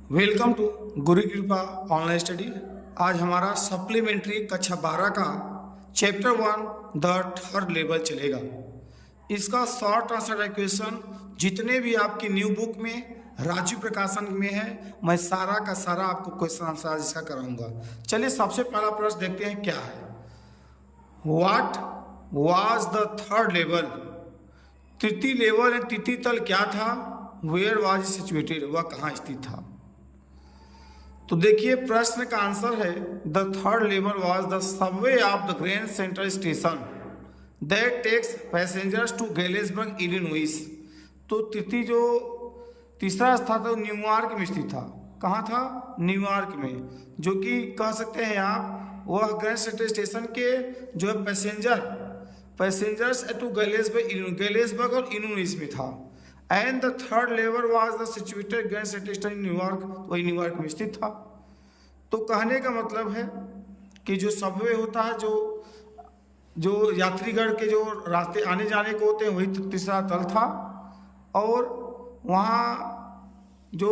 Welcome to गुरु कृपा online study. आज हमारा सप्लीमेंट्री कक्षा 12 का चैप्टर 1 द थर्ड लेवल चलेगा। इसका शॉर्ट आंसर क्वेश्चन जितने भी आपकी न्यू बुक में राजीव प्रकाशन में है, मैं सारा का सारा आपको क्वेश्चन आंसर आज इसका कराऊंगा। चलिए सबसे पहला प्रश्न देखते हैं क्या है। What was the third level? तृतीय लेवल या तृतीय तल क्या था? वेयर वाज सिचुएटेड, वह कहाँ स्थित था? तो देखिए प्रश्न का आंसर है the third level was the subway of the grand central station that takes passengers to Galesburg Illinois. तो तीसरा स्थान था न्यूयॉर्क में स्थित था। कहाँ था? न्यूयॉर्क में, जो कि कह सकते हैं आप वह ग्रैंड सेंट्रल स्टेशन के जो है पैसेंजर्स टू गैलिसबर्ग और इलिनॉइस में था। And the third level was the situated grand central station in New York, वही न्यूयॉर्क में स्थित था। तो कहने का मतलब है कि जो सबवे होता है, जो यात्रीगण के जो रास्ते आने जाने को होते हैं, वही तीसरा तल था। और वहाँ जो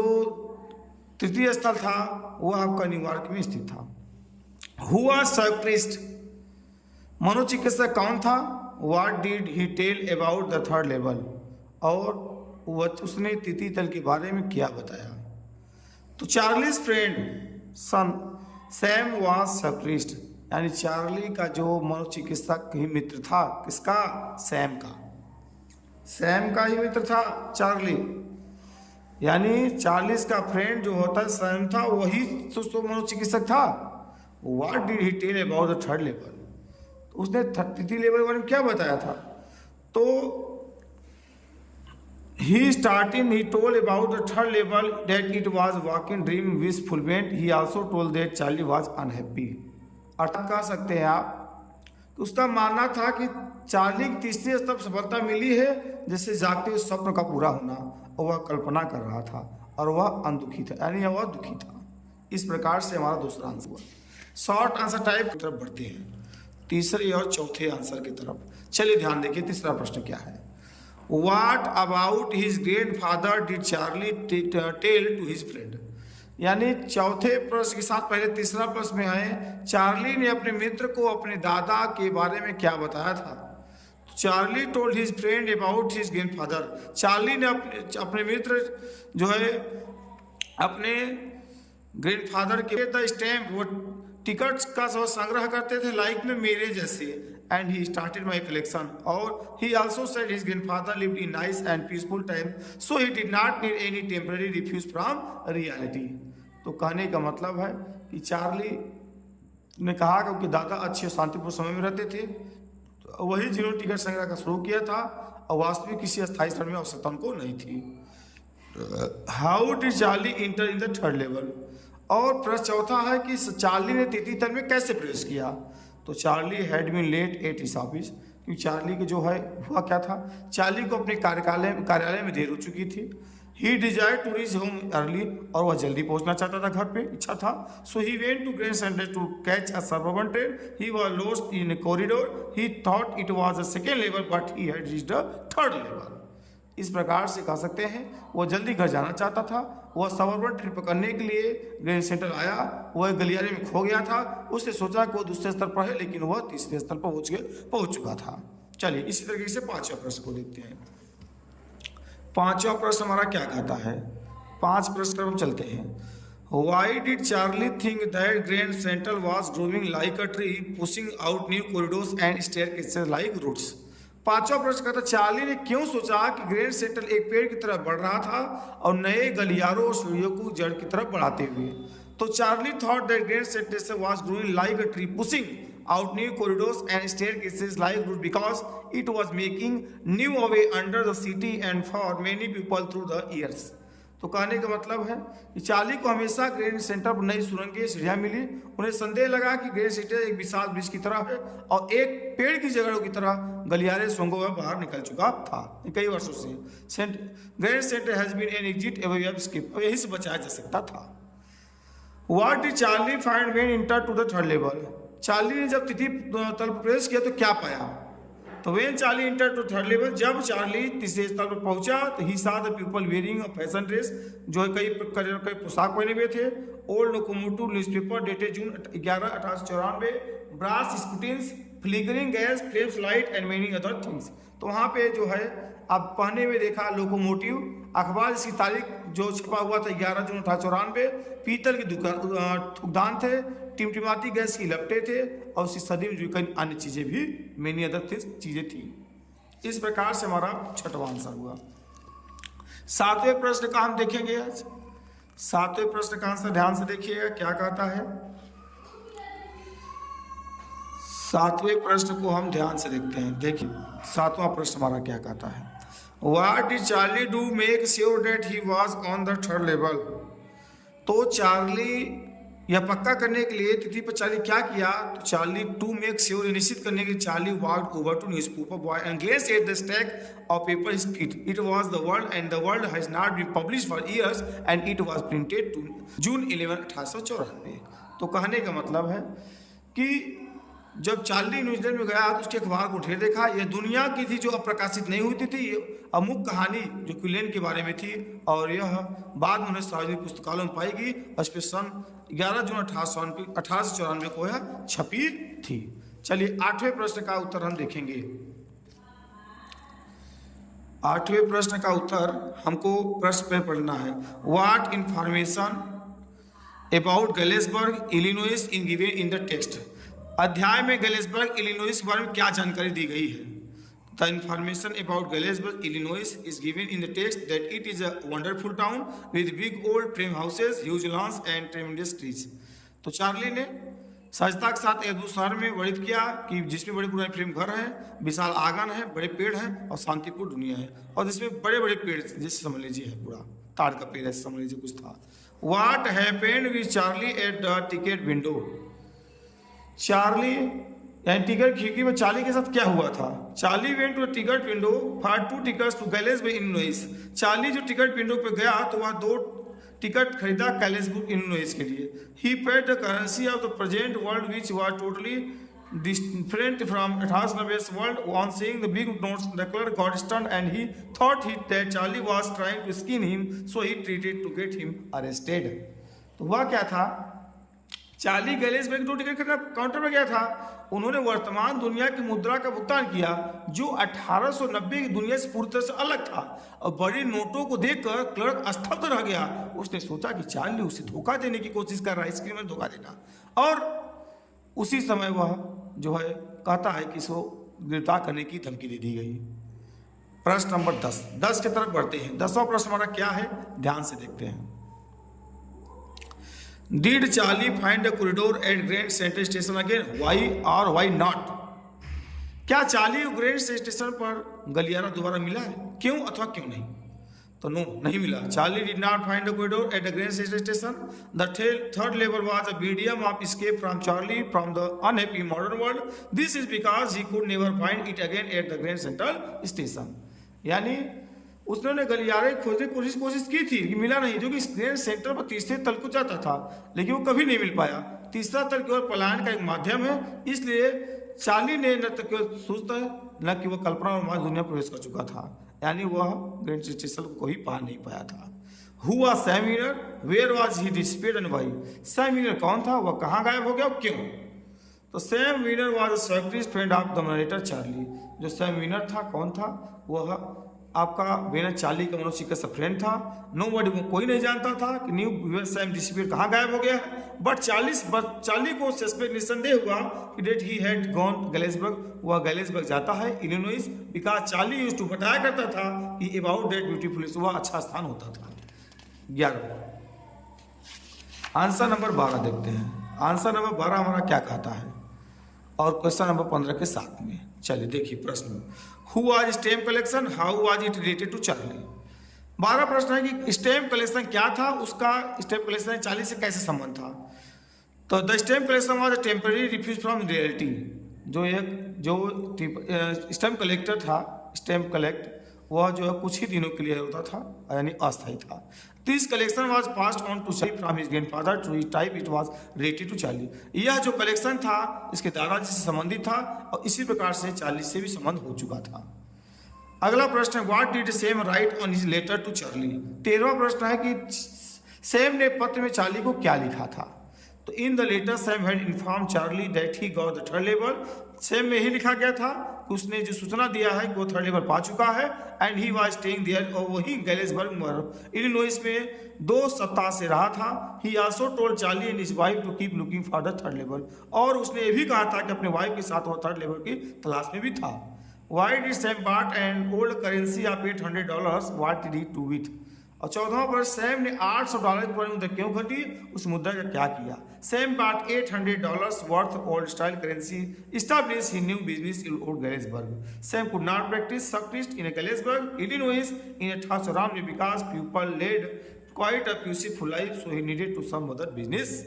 तृतीय स्थल था वह आपका न्यूयॉर्क में स्थित था। हुआ साइक्लिस्ट, मनोचिकित्सक कौन था? What did he tell about the third level, और उसने तृतीय तल के बारे में क्या बताया? तो Charlie's friend son Sam was psychiatrist, यानी चार्ली का जो मनोचिकित्सक ही मित्र था। किसका? सैम का ही मित्र था चार्ली, यानी चार्लीस का फ्रेंड जो होता है सैम था, वही तो मनोचिकित्सक था। What did he tell about the third level, उसने तृतीय लेवल के बारे में क्या बताया था? तो he told about the third level that it was walking dream wish fulfillment. He also told that Charlie was unhappy. अर्थात कह सकते हैं आप कि उसका मानना था कि चार्ली की तीसरी स्तर सफलता मिली है, जिससे जागते हुए स्वप्न का पूरा होना, और वह कल्पना कर रहा था और वह अनदुखी था, यानी वह दुखी था। इस प्रकार से हमारा दूसरा आंसर हुआ। शॉर्ट आंसर टाइप की तरफ बढ़ते हैं, तीसरे और चौथे आंसर की तरफ। चलिए ध्यान देखिए तीसरा प्रश्न क्या है। What about his grandfather did Charlie tell to his friend? यानी चौथे प्रश्न के साथ पहले तीसरा प्रश्न में आए, चार्ली ने अपने मित्र को अपने दादा के बारे में क्या बताया था? Charlie told his friend about his grandfather. Charlie ने अपने मित्र जो है अपने ग्रैंडफादर के द स्टैम्प, वो टिकट्स का संग्रह करते थे लाइक में मेरे जैसे। And he started my collection. Or he also said his grandfather lived in nice and peaceful time, so he did not need any temporary refuge from reality. तो कहने का मतलब है कि चार्ली ने कहा कि उनके दादा अच्छे शांतिपूर्ण समय में रहते थे, तो वही जिन्होंने टिकट संग्रह का शुरू किया था, और वास्तविक किसी अस्थायी स्थल में आवश्यकता उनको नहीं थी। How did Charlie inter in the third level? और प्रश्न चौथा है कि चार्ली ने तृतीय तल में कैसे प्रवेश किया? तो Charlie had been late at his office, क्योंकि चार्ली के जो है हुआ क्या था, चार्ली को अपने कार्यालय में देर हो चुकी थी। He desire to reach home early, और वह जल्दी पहुंचना चाहता था घर पे, इच्छा था। So he went to grand center to catch a suburban train. He was lost in a corridor. He thought it was a second level but he had reached the third level. इस प्रकार से कह सकते हैं वह जल्दी घर जाना चाहता था। वह सबर्बन ट्रेन पकड़ने के लिए ग्रैंड सेंटर आया, वह गलियारे में खो गया था। उसने सोचा कि वह दूसरे स्तर पर है, लेकिन वह तीसरे स्तर पर पहुंच चुका था। चलिए इसी तरीके से पांचवा प्रश्न को देखते हैं। पांचवा प्रश्न हमारा क्या कहता है? 5 प्रश्न हम चलते हैं। Why did Charlie think that Grand Central was growing like a tree, pushing out new corridors and staircases like roots? पांचवा प्रश्न कहता, चार्ली ने क्यों सोचा कि ग्रैंड सेंट्रल एक पेड़ की तरफ बढ़ रहा था और नए गलियारों और सीढ़ियों को जड़ की तरफ बढ़ाते हुए? तो Charlie thought that grand central was growing like a tree, pushing out new corridors and staircases like root, because it was making new way under the city and for many people through the years. तो कहने का मतलब है कि Charlie को हमेशा grand centre पर नई सुरंगें सीढ़ियां मिली। उन्हें संदेह लगा कि ग्रैंड सेंटर एक विशाल वृक्ष की तरह है और एक पेड़ की जड़ों की तरह गलियारे सुरंगों में बाहर निकल चुका था कई वर्षों से। Grand Central has been an exit away escape, यही से बचाया जा सकता था। What did Charlie find when enter to the third level? चार्ली ने जब तृतीय तल पर प्रवेश किया तो क्या पाया? तो when Charlie enter to third level, जब चार्ली तीसरे स्तर पर पहुंचा तो he saw the people wearing a fashion dress, जो कई पोशाक पहने हुए थे। Old locomotive newspaper dated June 11 1894, brass spittoons, flickering gas, flames light and many other things. तो वहाँ पे जो है अब पहने हुए देखा लोकोमोटिव अखबार, इसकी तारीख जो छपा हुआ था 11 जून 1894, पीतल की दुकान थे, टिमटिमाती गैस की लपटें थे और उसी सदी में जो कई अन्य चीज़ें भी मेनी अदर चीज़ें थी। इस प्रकार से हमारा छठवां आंसर हुआ। सातवें प्रश्न का हम देखेंगे आज। सातवें प्रश्न का आंसर ध्यान से देखिएगा क्या कहता है। सातवें प्रश्न को हम ध्यान से देखते हैं। देखिए सातवां प्रश्न हमारा क्या कहता है। What did Charlie do make sure that he was on the third level? तो चार्ली यह पक्का करने के लिए तिथि पर चार्ली क्या किया, तो चार्ली टू मेक श्योर निश्चित करने के लिए Charlie walked over to newspaper boy and glanced at the stack of paper his feet. It was the world and the world has not been published for years and it was printed to June 11 1894। तो कहने का मतलब है कि जब Charlie New Zealand में गया तो उसके अखबार को ढेर देखा, यह दुनिया की थी जो अप्रकाशित नहीं हुई थी, ये अमुक कहानी जो क्विलिन के बारे में थी और यह बाद में उन्हें सार्वजनिक पुस्तकालयों में पाई गई। उस पर सन 11 जून 1894 को यह छपी थी। चलिए आठवें प्रश्न का उत्तर हम देखेंगे। आठवें प्रश्न का उत्तर हमको प्रश्न पे पढ़ना है। What information about Galesburg Illinois in given in the text. अध्याय में गैलिसबर्ग इलिनॉइस के बारे में क्या जानकारी दी गई है। The information about Galesburg Illinois is given in the text that it is a wonderful town with big old frame houses, huge lawns and tremendous trees. तो चार्ली ने सहजता के साथ एक शहर में वर्णित किया कि जिसमें बड़े पुराने फ्रेम घर हैं, विशाल आंगन है, बड़े पेड़ हैं और शांतिपूर्ण दुनिया है, और जिसमें बड़े बड़े पेड़ जैसे समझ लीजिए है पूरा ताड़ का पेड़ ऐसे समझ लीजिए कुछ था। What happened with Charlie at the ticket window. Charlie यानी टिकट खिड़की में चार्ली के साथ क्या हुआ था। Charlie went to ticket window for 2 tickets to Galesburg Illinois. Charlie जो टिकट विंडो पे गया तो वह 2 टिकट खरीदा गैलिसबर्ग इलिनॉइस के लिए। He paid the currency of the present world which was totally different from 1890's world. On seeing the big notes, the clerk got stunned and he thought that Charlie was trying to skin him, so he treated to get him arrested. तो वह क्या था, Charlie गैलिसबर्ग 2 ticket खरीदना counter में गया था। उन्होंने वर्तमान दुनिया की मुद्रा का भुगतान किया जो 1890 की दुनिया से पूरी तरह से अलग था, और बड़ी नोटों को देखकर क्लर्क स्तब्ध रह गया। उसने सोचा कि चार्ली उसे धोखा देने की कोशिश कर रहा है, इसके लिए धोखा देना, और उसी समय वह जो है कहता है कि इसको गिरफ्तार करने की धमकी दे दी गई। प्रश्न नंबर 10 की तरफ बढ़ते हैं। 10वां प्रश्न हमारा क्या है, ध्यान से देखते हैं। Did Charlie find a corridor at Grand Central Station again? Why or why not? क्या चार्ली ग्रैंड स्टेशन पर गलियारा दोबारा मिला है, क्यों अथवा क्यों नहीं। तो नो, नहीं मिला। Charlie did not find the corridor at the grand central station. The third level was a medium of escape from Charlie from the unhappy modern world. This is because he could never find it again at the grand central station. यानी उसने गलियारे खोजने की कोशिश की थी कि मिला नहीं, जो कि ग्रैंड सेंटर पर तीसरे तल को जाता था, लेकिन वो कभी नहीं मिल पाया। तीसरा तल केवल पलायन का एक माध्यम है, इसलिए चार्ली ने न तो केवल सोचता है न कि वह कल्पना और दुनिया प्रवेश कर चुका था, यानी वह ग्रैंड स्टेशन को ही पा नहीं पाया था। Who was Sam Wiener, where was he disappeared and why. Sam Wiener कौन था, वह कहाँ गायब हो गया और क्यों। तो Sam Wiener was a secretary friend of the narrator Charlie. जो सैम वीनर था कौन था, वह आपका वीनर चार्ली का मनोचिकित्सक फ्रेंड था। नोबडी, कोई नहीं जानता था कि न्यू सैम डिसअपीयर्ड कहाँ गायब हो गया है। बट चार्ली को सस्पेक्ट निसंदेह हुआ कि that he had gone Galesburg, वह गैलिसबर्ग जाता है Illinois, because Charlie used to बताया करता था कि अबाउट दैट ब्यूटीफुल प्लेस, वह अच्छा स्थान होता था। 11 आंसर नंबर 12 देखते हैं। आंसर नंबर 12 हमारा क्या कहता है और क्वेश्चन नंबर 15 के साथ में। चलिए देखिए प्रश्न। Who was stamp collection, how was it related to Charlie. 12 प्रश्न है कि स्टैम्प कलेक्शन क्या था, उसका स्टैम्प कलेक्शन चार्ली से कैसे संबंध था। तो the stamp collection was a temporary refuse from reality. जो स्टैम्प कलेक्टर था, स्टैम्प कलेक्ट, वह जो है कुछ ही दिनों के लिए होता था, यानी अस्थायी था। This collection was passed on to Charlie from his grandfather to his type it was related to Charlie. यह जो कलेक्शन था इसके दादाजी से संबंधित था और इसी प्रकार से चार्ली से भी संबंध हो चुका था। अगला प्रश्न है, what did Sam write on his letter to Charlie. 13वां प्रश्न है कि सैम ने पत्र में चार्ली को क्या लिखा था। तो in the letter Sam had inform Charlie that he got the third level. Sam में ही लिखा गया था कि उसने जो सूचना दिया है कि वो थर्ड लेवल पा चुका है। And he was staying there, और वही गैलिसबर्ग इलिनॉइस में 2 सप्ताह से रहा था। He also told Charlie and his wife to keep looking for the third level, और उसने ये भी कहा था कि अपने वाइफ के साथ वो थर्ड लेवल की तलाश में भी था। Why did Sam bought an old currency of $800? What did he do with? और 14वां प्रश्न, सैम ने $800 की पुरानी मुद्रा क्यों खरीदी, उस मुद्रा का क्या किया। Sam bought $800 worth old style currency, established his new business in Old Galesburg. Sam could not practice success in Galesburg, Illinois in a tough surrounding because people led quite a peaceful life, so he needed to some other business.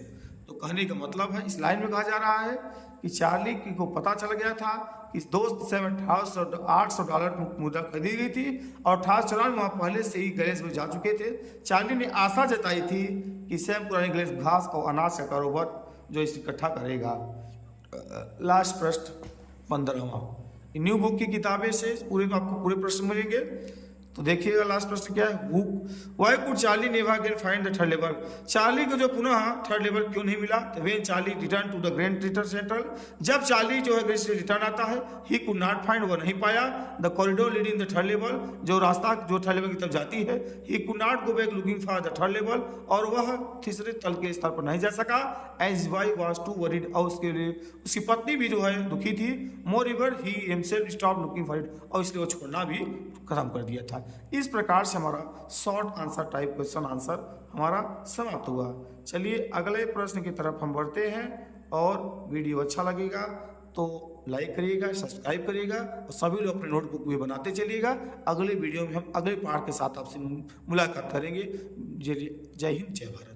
तो कहने का मतलब है, इस line में कहा जा रहा है कि चार्ली को पता चल गया था कि इस दोस्त से $800 मुद्रा खरीदी गई थी और 1894 वहाँ पहले से ही गैलेस में जा चुके थे। चार्ली ने आशा जताई थी कि सैम पुराने गैलेस घास और अनाज का कारोबार जो इसे इकट्ठा करेगा। लास्ट प्रश्न 15वां, न्यू बुक की किताबें से आपको पूरे प्रश्न मिलेंगे। तो देखिएगा लास्ट प्रश्न क्या है, why could Charlie never again find the third level. Charlie को जो पुनः थर्ड लेवल क्यों नहीं मिला। तो when Charlie return to the grand रिटर सेंट्रल, जब चार्ली जो है ग्रैंड से रिटर्न आता है, ही कुड नॉट फाइंड, वो नहीं पाया the corridor leading the third level, जो रास्ता जो थर्ड लेवल की तरफ जाती है। He could not go back looking for the third level, और वह तीसरे तल के स्तर पर नहीं जा सका। As wife was too worried, और उसके लिए उसकी पत्नी भी जो है दुखी थी। Moreover he himself stop looking for it, और इसलिए वो छोड़ना भी खत्म कर दिया था। इस प्रकार से हमारा short answer type question answer हमारा समाप्त हुआ। चलिए अगले प्रश्न की तरफ हम बढ़ते हैं, और वीडियो अच्छा लगेगा तो लाइक करिएगा, सब्सक्राइब करिएगा, और सभी लोग अपने नोटबुक भी बनाते चलिएगा। अगले वीडियो में हम अगले पार्ट के साथ आपसे मुलाकात करेंगे। जय हिंद, जय भारत।